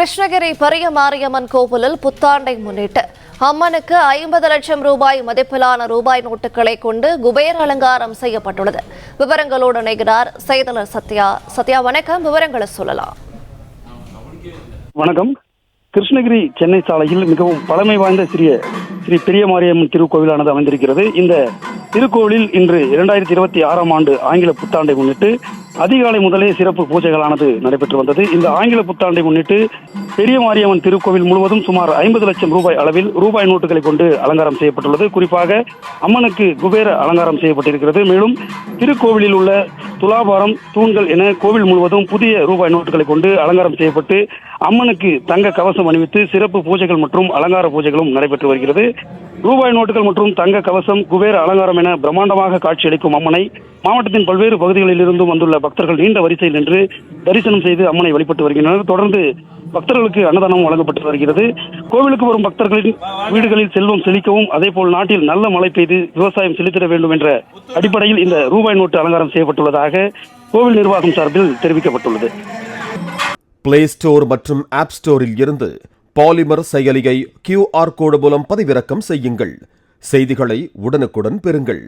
கிருஷ்ணகிரி பெரிய மாரியம்மன் கோவிலில் புத்தாண்டை முன்னிட்டு அம்மனுக்கு 50 லட்சம் ரூபாய் மதிப்பிலான ரூபாய் நோட்டுகளை கொண்டு குபேர அலங்காரம் செய்யப்பட்டுள்ளது. விவரங்களோடு இணைகிறார் செய்தியாளர் சத்யா. சத்யா, வணக்கம். விவரங்களை சொல்லலாம். வணக்கம். கிருஷ்ணகிரி சென்னை சாலையில் மிகவும் பழமை வாய்ந்த ஸ்ரீ பெரிய மாரியம்மன் திருக்கோவிலானது அமைந்திருக்கிறது. இந்த திருக்கோவிலில் இன்று 2026ஆம் ஆண்டு ஆங்கில புத்தாண்டை முன்னிட்டு அதிகாலை முதலே சிறப்பு பூஜைகளானது நடைபெற்று வந்தது. இந்த ஆங்கில புத்தாண்டை முன்னிட்டு பெரிய மாரியம்மன் திருக்கோவில் முழுவதும் சுமார் 50 லட்சம் ரூபாய் அளவில் ரூபாய் நோட்டுகளை கொண்டு அலங்காரம் செய்யப்பட்டுள்ளது. குறிப்பாக அம்மனுக்கு குபேர அலங்காரம் செய்யப்பட்டிருக்கிறது. மேலும் திருக்கோவிலில் உள்ள துலாபாரம், தூண்கள் என கோவில் முழுவதும் புதிய ரூபாய் நோட்டுகளை கொண்டு அலங்காரம் செய்யப்பட்டு அம்மனுக்கு தங்க கவசம் அணிவித்து சிறப்பு பூஜைகள் மற்றும் அலங்கார பூஜைகளும் நடைபெற்று வருகிறது. ரூபாய் நோட்டுகள் மற்றும் தங்க கவசம், குபேர அலங்காரம் என பிரம்மாண்டமாக காட்சியளிக்கும் அம்மனை மாவட்டத்தின் பல்வேறு பகுதிகளில் இருந்தும் வந்துள்ள பக்தர்கள் நீண்ட வரிசையில் நின்று தரிசனம் செய்து அம்மனை வழிபட்டு வருகின்றனர். தொடர்ந்து பக்தர்களுக்கு அன்னதானம் வழங்கப்பட்டு வருகிறது. கோவிலுக்கு வரும் பக்தர்களின் வீடுகளில் செல்வம் செழிக்கவும், அதேபோல் நாட்டில் நல்ல மழை பெய்து விவசாயம் செழித்திட வேண்டும் என்ற அடிப்படையில் இந்த ரூபாய் நோட்டு அலங்காரம் செய்யப்பட்டுள்ளதாக கோவில் நிர்வாகம் சார்பில் தெரிவிக்கப்பட்டுள்ளது. பிளே ஸ்டோர் மற்றும் ஆப் ஸ்டோரில் இருந்து பாலிமர் செயலியை QR கோடு மூலம் பதிவிறக்கம் செய்யுங்கள். செய்திகளை உடனுக்குடன் பெறுங்கள்.